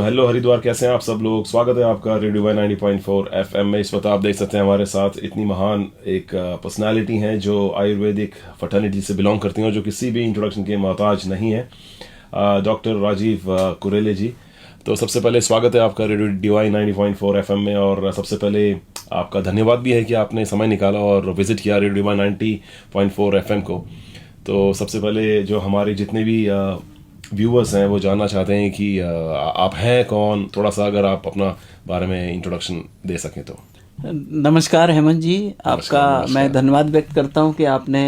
Hello Haridwar, कैसे हैं आप सब लोग। स्वागत है आपका रेडियो वाई 90.4 एफएम में। इस वक्त आप देख सकते हैं हमारे साथ इतनी महान एक पर्सनालिटी हैं जो आयुर्वेदिक फटर्निटी से बिलोंग करती हैं और जो किसी भी इंट्रोडक्शन के मोहताज नहीं है, डॉक्टर राजीव कुरेले जी। तो सबसे पहले स्वागत है आपका रेडियो वाई 90.4 एफएम में, और सबसे पहले आपका धन्यवाद भी है कि आपने समय निकाला और विजिट किया रेडियो वाई 90.4 एफएम को। तो सबसे पहले जो हमारे जितने भी व्यूअर्स हैं वो जानना चाहते हैं कि आप हैं कौन, थोड़ा सा अगर आप अपना बारे में इंट्रोडक्शन दे सकें तो। नमस्कार हेमंत जी, आपका मैं धन्यवाद व्यक्त करता हूं कि आपने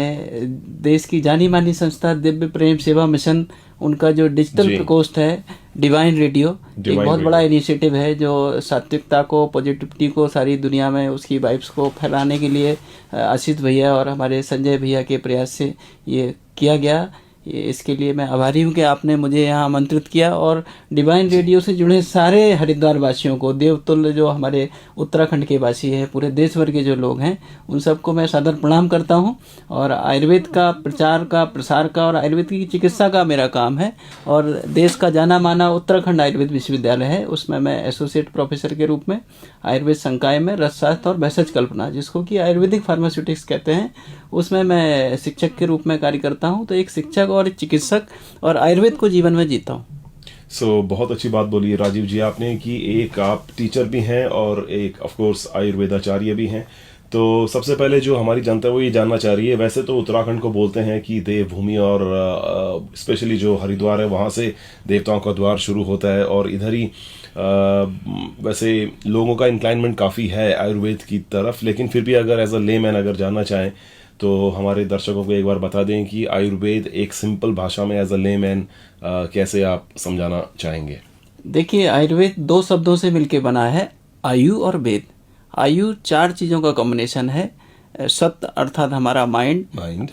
देश की जानी मानी संस्था दिव्य प्रेम सेवा मिशन, उनका जो डिजिटल प्रकोष्ठ है डिवाइन रेडियो, एक बहुत बड़ा इनिशिएटिव है जो सात्विकता को, पॉजिटिविटी को सारी दुनिया में उसकी वाइब्स को फैलाने के लिए आशीष भैया और हमारे संजय भैया के प्रयास से ये किया गया। इसके लिए मैं आभारी हूँ कि आपने मुझे यहाँ आमंत्रित किया और डिवाइन रेडियो से जुड़े सारे हरिद्वार वासियों को, देवतुल्य जो हमारे उत्तराखंड के वासी हैं, पूरे देश भर के जो लोग हैं, उन सबको मैं सादर प्रणाम करता हूँ। और आयुर्वेद का प्रचार का, प्रसार का और आयुर्वेद की चिकित्सा का मेरा काम है। और देश का जाना माना उत्तराखंड आयुर्वेद विश्वविद्यालय है, उसमें मैं एसोसिएट प्रोफेसर के रूप में आयुर्वेद संकाय में रसशास्त्र और भेषज कल्पना, जिसको कि आयुर्वेदिक फार्मास्यूटिक्स कहते हैं, उसमें मैं शिक्षक के रूप में कार्य करता हूँ। तो एक शिक्षक और चिकित्सक और आयुर्वेद को जीवन में जीता हूँ। बहुत अच्छी बात बोली राजीव जी आपने कि एक आप टीचर भी हैं और एक ऑफ कोर्स आयुर्वेदाचार्य भी हैं। तो सबसे पहले जो हमारी जनता है वो ये जानना चाह रही है, वैसे तो उत्तराखंड को बोलते हैं कि देवभूमि, और स्पेशली जो हरिद्वार है वहाँ से देवताओं का द्वार शुरू होता है, और इधर ही वैसे लोगों का इंक्लाइनमेंट काफ़ी है आयुर्वेद की तरफ। लेकिन फिर भी अगर एज अ लेमैन अगर जानना चाहें तो हमारे दर्शकों को एक बार बता दें कि आयुर्वेद एक सिंपल भाषा में एज अ लेमैन कैसे आप समझाना चाहेंगे। देखिए, आयुर्वेद दो शब्दों से मिलकर बना है, आयु और वेद। आयु 4 चीज़ों का कॉम्बिनेशन है, सत्य अर्थात हमारा माइंड,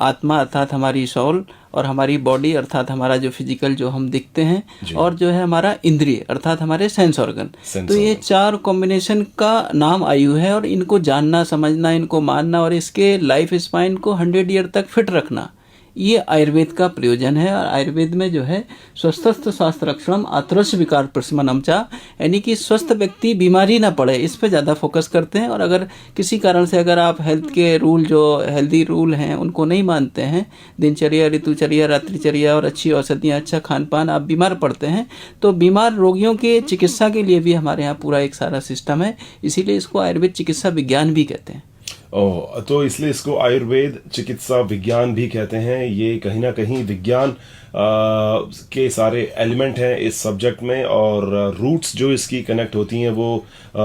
आत्मा अर्थात हमारी सोल, और हमारी बॉडी अर्थात हमारा जो फिजिकल जो हम दिखते हैं, और जो है हमारा इंद्रिय अर्थात हमारे सेंस ऑर्गन। तो ये 4 कॉम्बिनेशन का नाम आयु है, और इनको जानना, समझना, इनको मानना और इसके लाइफ स्पाइन को 100 ईयर तक फिट रखना, ये आयुर्वेद का प्रयोजन है। और आयुर्वेद में जो है स्वस्थस्थ स्वास्थ्य रक्षणम आतुरस्य विकार प्रशमनम चा, यानी कि स्वस्थ व्यक्ति बीमारी ना पड़े, इस पे ज़्यादा फोकस करते हैं। और अगर किसी कारण से अगर आप हेल्थ के रूल, जो हेल्दी रूल हैं, उनको नहीं मानते हैं, दिनचर्या, ऋतुचर्या, रात्रिचर्या और अच्छी औषधियाँ, अच्छा खान पान, आप बीमार पड़ते हैं, तो बीमार रोगियों के चिकित्सा के लिए भी हमारे यहाँ पूरा एक सारा सिस्टम है। इसीलिए इसको आयुर्वेद चिकित्सा विज्ञान भी कहते हैं। तो इसलिए इसको आयुर्वेद चिकित्सा विज्ञान भी कहते हैं। ये कहीं ना कहीं विज्ञान के सारे एलिमेंट हैं इस सब्जेक्ट में, और रूट्स जो इसकी कनेक्ट होती हैं वो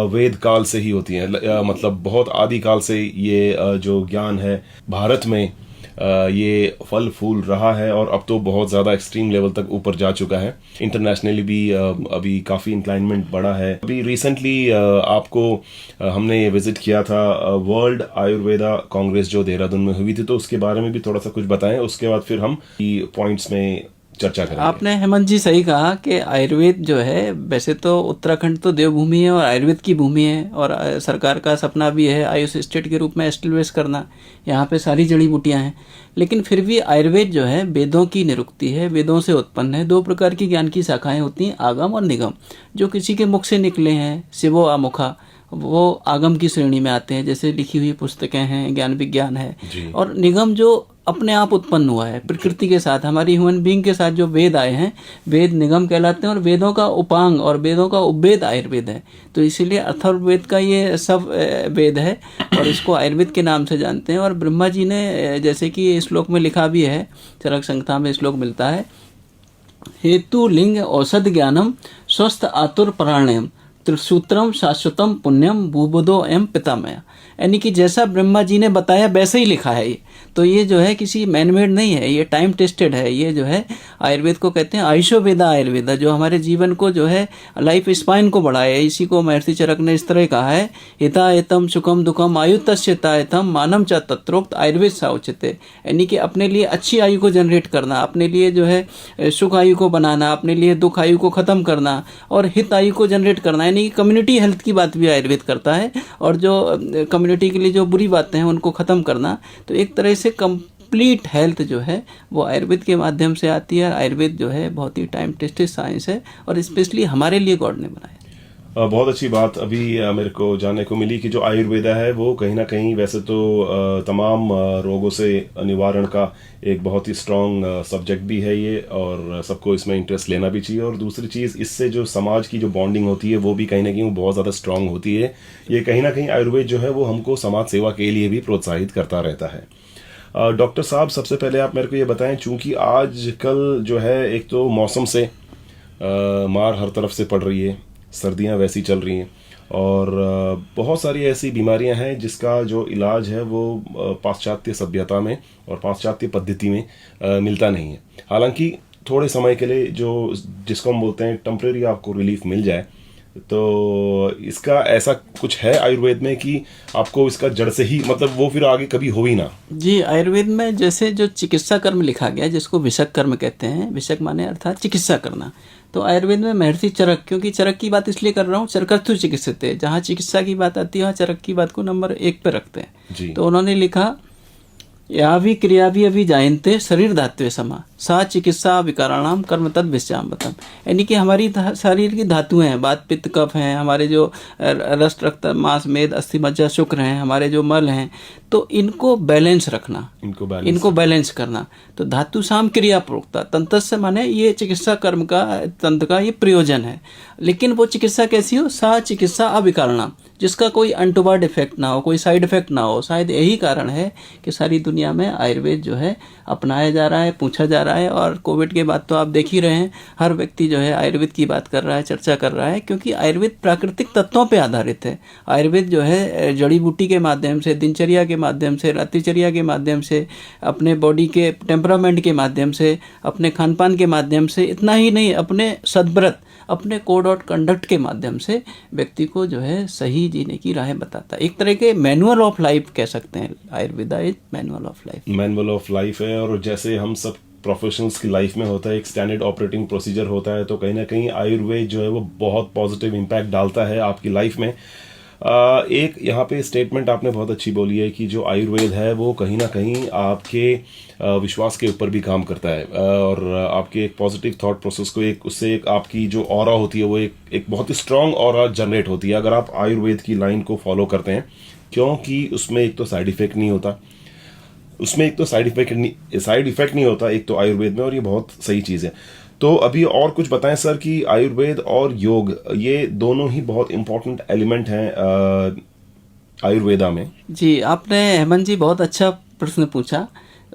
वेद काल से ही होती हैं। मतलब बहुत आदि काल से ये जो ज्ञान है भारत में ये फल फूल रहा है, और अब तो बहुत ज़्यादा एक्सट्रीम लेवल तक ऊपर जा चुका है। इंटरनेशनली भी अभी काफ़ी इंक्लाइनमेंट बढ़ा है। अभी रिसेंटली आपको हमने विजिट किया था वर्ल्ड आयुर्वेदा कांग्रेस जो देहरादून में हुई थी, तो उसके बारे में भी थोड़ा सा कुछ बताएं, उसके बाद फिर हम पॉइंट्स में चर्चा करेंगे। आपने हेमंत जी सही कहा कि आयुर्वेद जो है, वैसे तो उत्तराखंड तो देवभूमि है और आयुर्वेद की भूमि है, और सरकार का सपना भी है आयुष स्टेट के रूप में एस्टेब्लिश करना। यहाँ पे सारी जड़ी बूटियाँ हैं, लेकिन फिर भी आयुर्वेद जो है वेदों की निरुक्ति है, वेदों से उत्पन्न है। 2 प्रकार की ज्ञान की शाखाएं होती हैं, आगम और निगम। जो किसी के मुख से निकले हैं, शिवो आमुखा, वो आगम की श्रेणी में आते हैं, जैसे लिखी हुई पुस्तकें हैं, ज्ञान विज्ञान है। और निगम जो अपने आप उत्पन्न हुआ है प्रकृति के साथ, हमारी ह्यूमन बीइंग के साथ जो वेद आए हैं, वेद निगम कहलाते हैं। और वेदों का उपांग और वेदों का उपवेद आयुर्वेद है। तो इसीलिए अथर्ववेद का ये सब वेद है, और इसको आयुर्वेद के नाम से जानते हैं। और ब्रह्मा जी ने, जैसे कि श्लोक में लिखा भी है, चरक संहिता में श्लोक मिलता है, हेतु लिंग औषध ज्ञानम स्वस्थ आतुर प्राणायाम त्रिसूत्रम शाश्वतम पुण्यम भूबुदो एम पितामह, यानी कि जैसा ब्रह्मा जी ने बताया वैसे ही लिखा है ये। तो ये जो है किसी मैनमेड नहीं है, ये टाइम टेस्टेड है। ये जो है आयुर्वेद को कहते हैं आयुषो वेदा आयुर्वेदा, जो हमारे जीवन को जो है लाइफ स्पाइन को बढ़ाए। इसी को महर्षि चरक ने इस तरह कहा है, हितायतम सुखम दुखम आयुतस्यतायतम मानम च तत्रोक्त आयुर्वेद साउचिते, यानी कि अपने लिए अच्छी आयु को जनरेट करना, अपने लिए जो है सुख आयु को बनाना, अपने लिए दुख आयु को खत्म करना, और हित आयु को जनरेट करना, यानी कि कम्युनिटी हेल्थ की बात भी आयुर्वेद करता है। और जो कम्युनिटी के लिए जो बुरी बातें हैं उनको ख़त्म करना। तो एक तरह से कंप्लीट हेल्थ जो है वो आयुर्वेद के माध्यम से आती है। आयुर्वेद जो है बहुत ही टाइम टेस्टेड साइंस है और स्पेशली हमारे लिए गॉड ने बनाया। बहुत अच्छी बात अभी मेरे को जानने को मिली कि जो आयुर्वेदा है वो कहीं ना कहीं वैसे तो तमाम रोगों से निवारण का एक बहुत ही स्ट्रांग सब्जेक्ट भी है ये, और सबको इसमें इंटरेस्ट लेना भी चाहिए। और दूसरी चीज़, इससे जो समाज की जो बॉन्डिंग होती है वो भी कहीं ना कहीं बहुत ज़्यादा स्ट्रांग होती है। ये कहीं ना कहीं आयुर्वेद जो है वो हमको समाज सेवा के लिए भी प्रोत्साहित करता रहता है। डॉक्टर साहब, सबसे पहले आप मेरे को ये बताएं, चूंकि आजकल जो है एक तो मौसम से मार हर तरफ से पड़ रही है, सर्दियां वैसी चल रही हैं, और बहुत सारी ऐसी बीमारियां हैं जिसका जो इलाज है वो पाश्चात्य सभ्यता में और पाश्चात्य पद्धति में मिलता नहीं है। हालांकि थोड़े समय के लिए जो जिसको हम बोलते हैं टेम्परेरी आपको रिलीफ मिल जाए, तो इसका ऐसा कुछ है आयुर्वेद में कि आपको इसका जड़ से ही मतलब वो फिर आगे कभी हो ही ना? जी, आयुर्वेद में जैसे जो चिकित्सा कर्म लिखा गया जिसको विषक कर्म कहते हैं, विषक माने अर्थात चिकित्सा करना, तो आयुर्वेद में महर्षि चरक, क्योंकि चरक की बात इसलिए कर रहा हूँ, चरकस्तु चिकित्सते, जहाँ चिकित्सा की बात आती है वहाँ चरक की बात को नंबर 1 पे रखते हैं। तो उन्होंने लिखा, या भी क्रिया भी अभी जायन्ते शरीर धात्वे समा सा चिकित्सा विकाराणाम कर्म तद विश्राम बतम। यानी कि हमारी शरीर की धातुएं हैं, वात पित्त कफ हैं, हमारे जो रक्त रक्त मांस मेद अस्थि मज्जा शुक्र हैं, हमारे जो मल हैं, तो इनको बैलेंस रखना, इनको बैलेंस करना। तो धातु साम क्रिया प्रोक्ता तंत्र माने ये चिकित्सा कर्म का तंत्र का ये प्रयोजन है। लेकिन वो चिकित्सा कैसी हो? सा चिकित्सा अविकारणा, जिसका कोई अनटुवर्ड इफेक्ट ना हो, कोई साइड इफेक्ट ना हो। शायद यही कारण है कि सारी दुनिया में आयुर्वेद जो है अपनाया जा रहा है, पूछा जा रहा है। और कोविड के बाद तो आप देख ही रहे हैं, हर व्यक्ति जो है आयुर्वेद की बात कर रहा है, चर्चा कर रहा है, क्योंकि आयुर्वेद प्राकृतिक तत्वों पे आधारित है। आयुर्वेद जो है जड़ी बूटी के माध्यम से, दिनचर्या के माध्यम से, रात्रिचर्या के माध्यम से, अपने बॉडी के टेम्परामेंट के माध्यम से, अपने खान पान के माध्यम से, इतना ही नहीं अपने सद्व्रत, अपने कोड ऑफ कंडक्ट के माध्यम से व्यक्ति को जो है सही जीने की राह बताता है। एक तरह के मैनुअल ऑफ लाइफ कह सकते हैं, Ayurveda is manual of life. Manual of life है, और जैसे हम सब प्रोफेशनल्स की लाइफ में होता है, एक स्टैंडर्ड ऑपरेटिंग प्रोसीजर होता है, तो कहीं ना कहीं आयुर्वेद जो है वो बहुत पॉजिटिव इम्पैक्ट डालता है आपकी लाइफ में। एक यहाँ पे स्टेटमेंट आपने बहुत अच्छी बोली है कि जो आयुर्वेद है वो कहीं ना कहीं आपके विश्वास के ऊपर भी काम करता है, और आपके एक पॉजिटिव थॉट प्रोसेस को उससे एक आपकी जो ऑरा होती है वो एक बहुत ही स्ट्रांग ऑरा जनरेट होती है अगर आप आयुर्वेद की लाइन को फॉलो करते हैं। क्योंकि उसमें एक तो साइड इफेक्ट नहीं होता, एक तो आयुर्वेद में, और ये बहुत सही चीज़ है। तो अभी और कुछ बताएं सर कि आयुर्वेद और योग ये दोनों ही बहुत इंपॉर्टेंट एलिमेंट हैं आयुर्वेदा में। जी, आपने हेमंत जी बहुत अच्छा प्रश्न पूछा।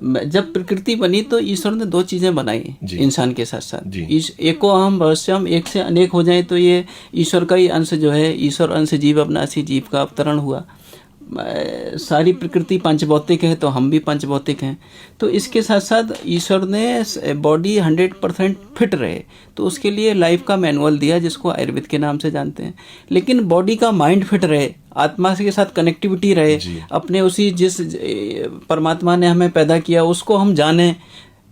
जब प्रकृति बनी तो ईश्वर ने 2 चीजें बनाई इंसान के साथ साथ। एको अहम रहस्यम, एक से अनेक हो जाए तो ये ईश्वर का ही अंश जो है, ईश्वर अंश जीव अपनासी जीव का अवतरण हुआ। सारी प्रकृति पंचभौतिक है तो हम भी पंचभौतिक हैं। तो इसके साथ साथ ईश्वर ने बॉडी 100% फिट रहे तो उसके लिए लाइफ का मैनुअल दिया जिसको आयुर्वेद के नाम से जानते हैं। लेकिन बॉडी का माइंड फिट रहे, आत्मा के साथ कनेक्टिविटी रहे, अपने उसी जिस परमात्मा ने हमें पैदा किया उसको हम जाने,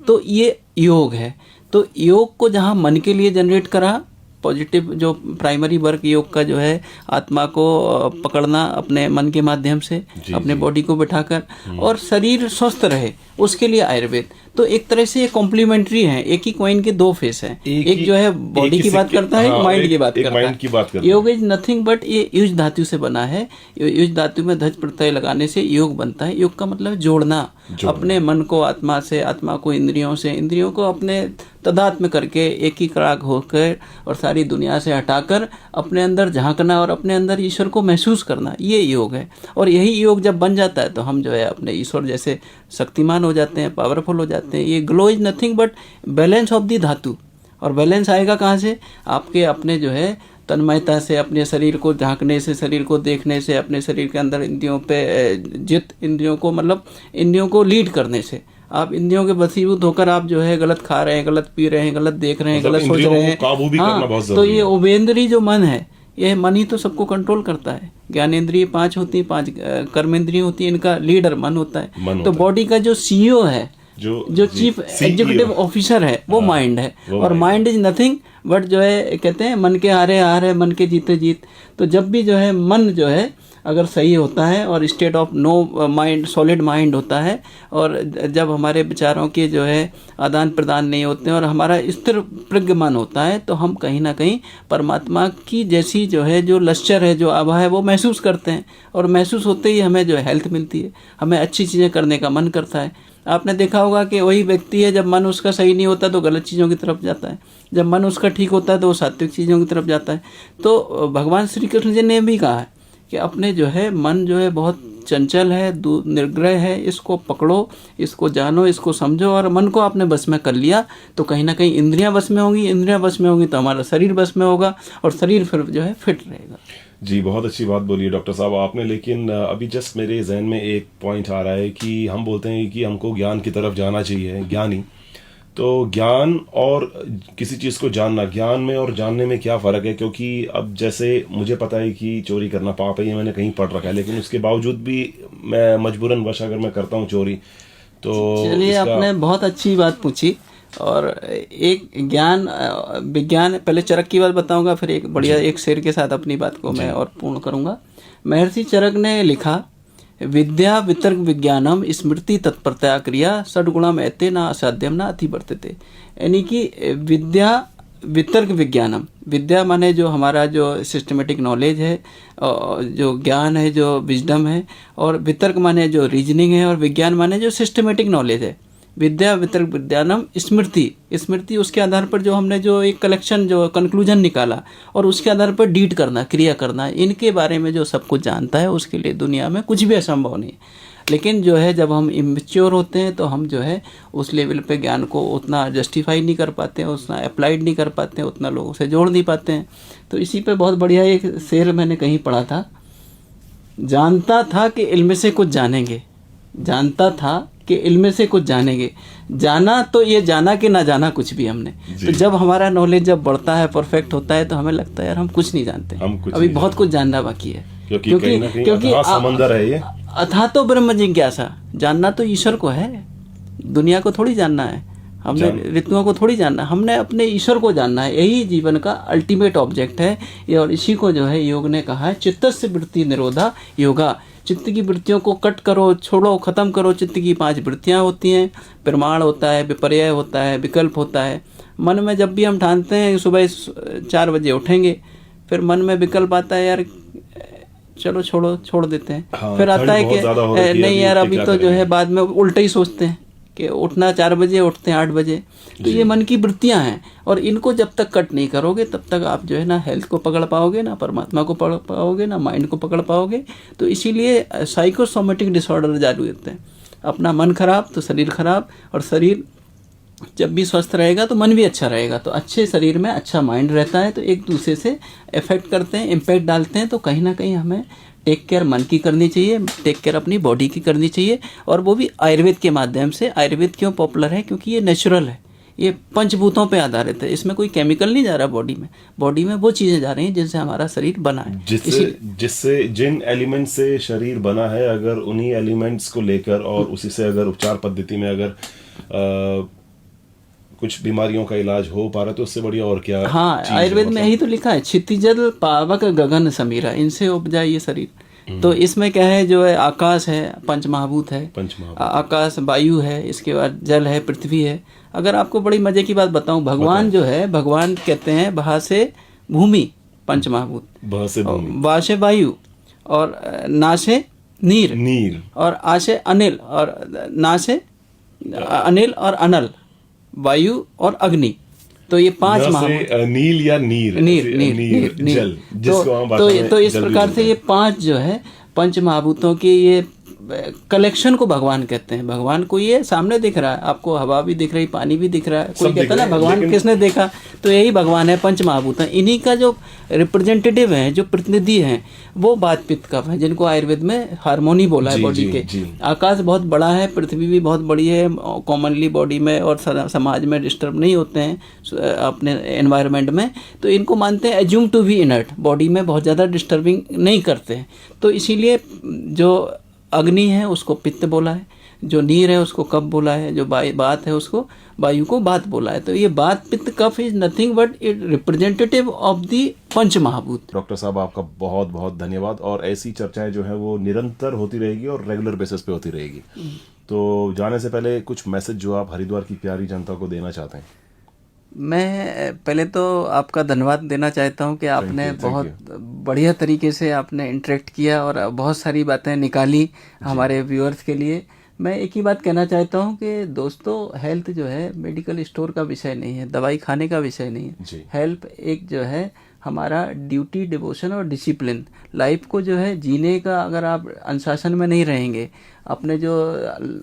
तो ये योग है। तो योग को जहाँ मन के लिए जनरेट करा, पॉजिटिव जो प्राइमरी वर्क योग का जो है आत्मा को पकड़ना अपने मन के माध्यम से, अपने बॉडी को बिठाकर, और शरीर स्वस्थ रहे उसके लिए आयुर्वेद। तो एक तरह से ये कॉम्प्लीमेंट्री है, एक ही कॉइन के 2 फेस हैं। एक जो है बॉडी की बात करता है, एक माइंड की बात करता है। योग इज नथिंग बट ये युज धातु से बना है। युज धातु में धज प्रत्यय लगाने से योग बनता है। योग का मतलब जोड़ना, अपने मन को आत्मा से, आत्मा को इंद्रियों से, इंद्रियों को अपने तदात्म करके एक ही कराग होकर और सारी दुनिया से हटाकर अपने अंदर झांकना और अपने अंदर ईश्वर को महसूस करना, ये योग है। और यही योग जब बन जाता है तो हम जो है अपने ईश्वर जैसे शक्तिमान हो जाते हैं, पावरफुल हो जाते हैं। ये glow is nothing but balance of the धातु। और बैलेंस आएगा कहाँ से? आपके अपने जो है तन्मयता से, अपने शरीर को झांकने से, शरीर को देखने से, अपने शरीर के अंदर इंद्रियों पे जित, इंद्रियों को मतलब इंद्रियों को लीड करने से। आप इंद्रियों के वशीभूत होकर आप जो है गलत खा रहे हैं, गलत पी रहे हैं, गलत देख रहे हैं, गलत सोच रहे हैं, तो ये उभेंद्री जो मन है, यह मन ही तो सबको कंट्रोल करता है। ज्ञानेंद्रिय 5 होती हैं, 5 कर्मेंद्रिय होती हैं, इनका लीडर मन होता है। तो बॉडी का जो सीईओ है जो चीफ एग्जीक्यूटिव ऑफिसर है वो माइंड है, और माइंड इज नथिंग बट जो है कहते हैं मन के हारे हार है, मन के जीते जीत। तो जब भी जो है मन जो है अगर सही होता है और state of no mind, solid mind होता है, और जब हमारे विचारों के जो है आदान प्रदान नहीं होते हैं और हमारा स्थिर प्रज्ञ मन होता है, तो हम कहीं ना कहीं परमात्मा की जैसी जो है जो लश्चर है, जो आभा है, वो महसूस करते हैं। और महसूस होते ही हमें जो है हेल्थ मिलती है, हमें अच्छी चीज़ें करने का मन करता है। आपने देखा होगा कि वही व्यक्ति है, जब मन उसका सही नहीं होता तो गलत चीज़ों की तरफ जाता है, जब मन उसका ठीक होता है तो वो सात्विक चीज़ों की तरफ जाता है। तो भगवान श्री कृष्ण जी ने भी कहा है कि अपने जो है मन जो है बहुत चंचल है, निर्ग्रह है, इसको पकड़ो, इसको जानो, इसको समझो, और मन को आपने बस में कर लिया तो कहीं ना कहीं इंद्रियां बस में होंगी, इंद्रियां बस में होंगी तो हमारा शरीर बस में होगा, और शरीर फिर जो है फिट रहेगा। जी, बहुत अच्छी बात बोली है डॉक्टर साहब आपने। लेकिन अभी जस्ट मेरे जहन में एक पॉइंट आ रहा है कि हम बोलते हैं कि हमको ज्ञान की तरफ जाना चाहिए, ज्ञानी। तो ज्ञान और किसी चीज़ को जानना, ज्ञान में और जानने में क्या फ़र्क है? क्योंकि अब जैसे मुझे पता है कि चोरी करना पाप है, ये मैंने कहीं पढ़ रखा है, लेकिन उसके बावजूद भी मैं मजबूरन वश अगर मैं करता हूँ चोरी, तो चलिए आपने बहुत अच्छी बात पूछी। और एक ज्ञान विज्ञान, पहले चरक की बात बताऊंगा, फिर एक बढ़िया एक शेर के साथ अपनी बात को मैं और पूर्ण करूंगा। महर्षि चरक ने लिखा, विद्या वितर्क विज्ञानम स्मृति तत्परता क्रिया षड्गुणम एते ना असाध्यम ना अतिवर्तते। यानी कि विद्या वितर्क विज्ञानम, विद्या माने जो हमारा जो सिस्टमेटिक नॉलेज है, जो ज्ञान है, जो विजडम है, और वितर्क माने जो रीजनिंग है, और विज्ञान माने जो सिस्टमेटिक नॉलेज है। विद्या वितर्क विज्ञानम स्मृति, स्मृति उसके आधार पर जो हमने जो एक कलेक्शन जो कंक्लूजन निकाला, और उसके आधार पर डीड करना, क्रिया करना, इनके बारे में जो सब कुछ जानता है उसके लिए दुनिया में कुछ भी असंभव नहीं। लेकिन जो है जब हम इमेच्योर होते हैं तो हम जो है उस लेवल पे ज्ञान को उतना जस्टिफाई नहीं कर पाते हैं, उतना अप्लाइड नहीं कर पाते हैं, उतना लोगों से जोड़ नहीं पाते हैं। तो इसी पे बहुत बढ़िया एक शेर मैंने कहीं पढ़ा था, जानता था कि इल्म से कुछ जानेंगे, जानता था कि इल्म से कुछ जानेंगे, जाना तो ये जाना कि ना जाना कुछ भी हमने। तो जब हमारा नॉलेज जब बढ़ता है, परफेक्ट होता है, तो हमें लगता है यार हम कुछ नहीं जानते, अभी बहुत कुछ जानना बाकी है। क्योंकि समंदर है ये, अथा तो ब्रह्म जिज्ञासा, जानना तो ईश्वर को है, दुनिया को थोड़ी जानना है, हमने ऋतुओं को थोड़ी जानना, हमने अपने ईश्वर को जानना है। यही जीवन का अल्टीमेट ऑब्जेक्ट है ये। और इसी को जो है योग ने कहा है, चित्तस्य वृत्ति निरोधा योगा। चित्त की वृत्तियों को कट करो, छोड़ो, खत्म करो। चित्त की 5 वृत्तियां होती हैं, प्रमाण होता है, विपर्यय होता है, विकल्प होता है। मन में जब भी हम ठानते हैं सुबह 4 बजे उठेंगे, फिर मन में विकल्प आता है, यार चलो छोड़ देते हैं। हाँ, फिर आता है कि नहीं यार अभी तो जो है बाद में उल्टा ही सोचते हैं कि उठना 4 बजे, उठते हैं 8 बजे। तो ये मन की वृत्तियां हैं, और इनको जब तक कट नहीं करोगे तब तक आप जो है ना हेल्थ को पकड़ पाओगे, ना परमात्मा को पकड़ पाओगे, ना माइंड को पकड़ पाओगे। तो इसीलिए साइकोसोमेटिक डिसऑर्डर जारी होते हैं। अपना मन खराब तो शरीर खराब, और शरीर जब भी स्वस्थ रहेगा तो मन भी अच्छा रहेगा। तो अच्छे शरीर में अच्छा माइंड रहता है, तो एक दूसरे से इफेक्ट करते हैं, इम्पैक्ट डालते हैं। तो कहीं ना कहीं हमें टेक केयर मन की करनी चाहिए, टेक केयर अपनी बॉडी की करनी चाहिए, और वो भी आयुर्वेद के माध्यम से। आयुर्वेद क्यों पॉपुलर है? क्योंकि ये नेचुरल है, ये पंचभूतों पे आधारित है, इसमें कोई केमिकल नहीं जा रहा बॉडी में वो चीज़ें जा रही हैं जिनसे हमारा शरीर बना है। जिससे जिन एलिमेंट से शरीर बना है, अगर उन्हीं एलिमेंट्स को लेकर और उसी से अगर उपचार पद्धति में अगर कुछ बीमारियों का इलाज हो पा रहा है तो उससे बढ़िया और क्या। हाँ, आयुर्वेद में यही तो लिखा है, क्षितिजल पावक गगन समीरा, इनसे उपजा ये शरीर। तो इसमें क्या है, जो है आकाश है, पंचमहाभूत है, आकाश वायु है, इसके बाद जल है, पृथ्वी है। अगर आपको बड़ी मजे की बात बताऊं, भगवान जो है, भगवान कहते हैं भा से भूमि, पंचमहाभूत, वा से वायु, और ना से नीर, और आ से अनिल, और ना से अनिल और अनल, वायु और अग्नि। तो ये 5 महाभूत, नील या नीर जल, जिसको हम तो इस प्रकार से ये 5 जो है पंच महाभूतों के ये कलेक्शन को भगवान कहते हैं। भगवान को ये सामने दिख रहा है, आपको हवा भी दिख रही, पानी भी दिख रहा है। कोई कहता है ना भगवान किसने देखा, तो यही भगवान है, पंच महाभूत हैं। इन्हीं का जो रिप्रेजेंटेटिव है, जो प्रतिनिधि हैं, वो वात पित्त कफ है, जिनको आयुर्वेद में हार्मोनी बोला है बॉडी के। आकाश बहुत बड़ा है, पृथ्वी भी बहुत बड़ी है, कॉमनली बॉडी में और समाज में डिस्टर्ब नहीं होते हैं अपने एनवायरनमेंट में। तो इनको मानते हैं assume to be inert, body में बहुत ज़्यादा डिस्टर्बिंग नहीं करते हैं। तो इसीलिए जो अग्नि है उसको पित्त बोला है, जो नीर है उसको कफ बोला है, जो बात है उसको वायु को बात बोला है। तो ये बात pitta kapha is nothing but it representative of the pancha mahabhuta. Doctor साहब आपका बहुत बहुत धन्यवाद, और ऐसी चर्चाएं जो है वो निरंतर होती रहेगी और रेगुलर बेसिस पे होती रहेगी। तो जाने से पहले कुछ मैसेज जो आप हरिद्वार की प्यारी जनता को देना चाहते हैं। मैं पहले तो आपका धन्यवाद देना चाहता हूं कि आपने बहुत बढ़िया तरीके से आपने इंटरेक्ट किया और बहुत सारी बातें निकाली हमारे व्यूअर्स के लिए। मैं एक ही बात कहना चाहता हूं कि दोस्तों, हेल्थ जो है मेडिकल स्टोर का विषय नहीं है, दवाई खाने का विषय नहीं है। हेल्थ एक जो है हमारा ड्यूटी, डिवोशन और डिसिप्लिन, लाइफ को जो है जीने का, अगर आप अनुशासन में नहीं रहेंगे, अपने जो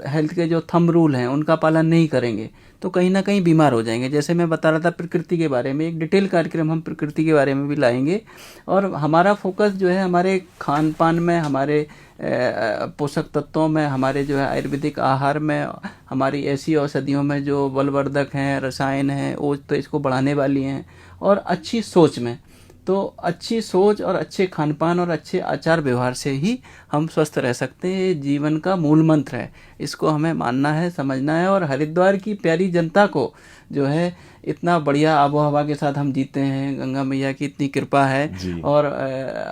हेल्थ के जो थंब रूल हैं उनका पालन नहीं करेंगे, तो कहीं ना कहीं बीमार हो जाएंगे। जैसे मैं बता रहा था प्रकृति के बारे में, एक डिटेल कार्यक्रम हम प्रकृति के बारे में भी लाएंगे। और हमारा फोकस जो है हमारे खान पान में, हमारे पोषक तत्वों में, हमारे जो है आयुर्वेदिक आहार में, हमारी ऐसी औषधियों में जो बलवर्धक हैं, रसायन हैं, वो तो इसको बढ़ाने वाली हैं, और अच्छी सोच में। तो अच्छी सोच और अच्छे खान पान और अच्छे आचार व्यवहार से ही हम स्वस्थ रह सकते हैं। ये जीवन का मूल मंत्र है, इसको हमें मानना है, समझना है। और हरिद्वार की प्यारी जनता को जो है इतना बढ़िया आबो हवा के साथ हम जीते हैं, गंगा मैया की इतनी कृपा है। और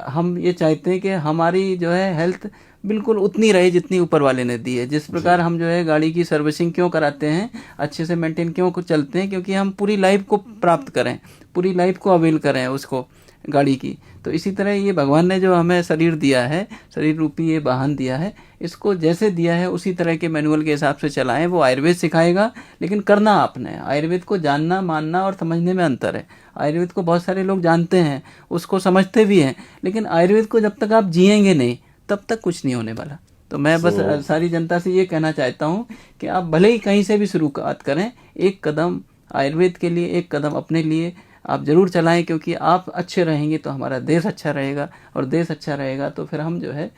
हम ये चाहते हैं कि हमारी जो है हेल्थ बिल्कुल उतनी रहे जितनी ऊपर वाले ने दी है। जिस प्रकार हम जो है गाड़ी की सर्विसिंग क्यों कराते हैं, अच्छे से मेंटेन क्यों चलते हैं, क्योंकि हम पूरी लाइफ को प्राप्त करें, पूरी लाइफ को अवेल करें उसको, गाड़ी की। तो इसी तरह ये भगवान ने जो हमें शरीर दिया है, शरीर रूपी ये वाहन दिया है, इसको जैसे दिया है उसी तरह के मैनुअल के हिसाब से चलाएं। वो आयुर्वेद सिखाएगा, लेकिन करना आपने। आयुर्वेद को जानना, मानना और समझने में अंतर है। आयुर्वेद को बहुत सारे लोग जानते हैं, उसको समझते भी हैं, लेकिन आयुर्वेद को जब तक आप जिएंगे नहीं तब तक कुछ नहीं होने वाला। तो मैं बस सारी जनता से ये कहना चाहता हूँ कि आप भले ही कहीं से भी शुरुआत करें, एक कदम आयुर्वेद के लिए, एक कदम अपने लिए आप जरूर चलाएं, क्योंकि आप अच्छे रहेंगे तो हमारा देश अच्छा रहेगा, और देश अच्छा रहेगा तो फिर हम जो है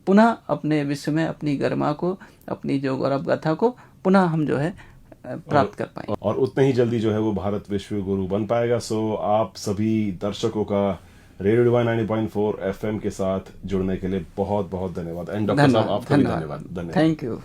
पुनः अपने विश्व में अपनी गरिमा को, अपनी जो गौरव गाथा को पुनः हम जो है प्राप्त कर पाएंगे, और उतने ही जल्दी जो है वो भारत विश्व गुरु बन पाएगा। सो आप सभी दर्शकों का रेडियो डिवाइन 90.4 FM के साथ जुड़ने के लिए बहुत बहुत धन्यवाद। एंड डॉक्टर साहब आपका भी धन्यवाद। Thank you.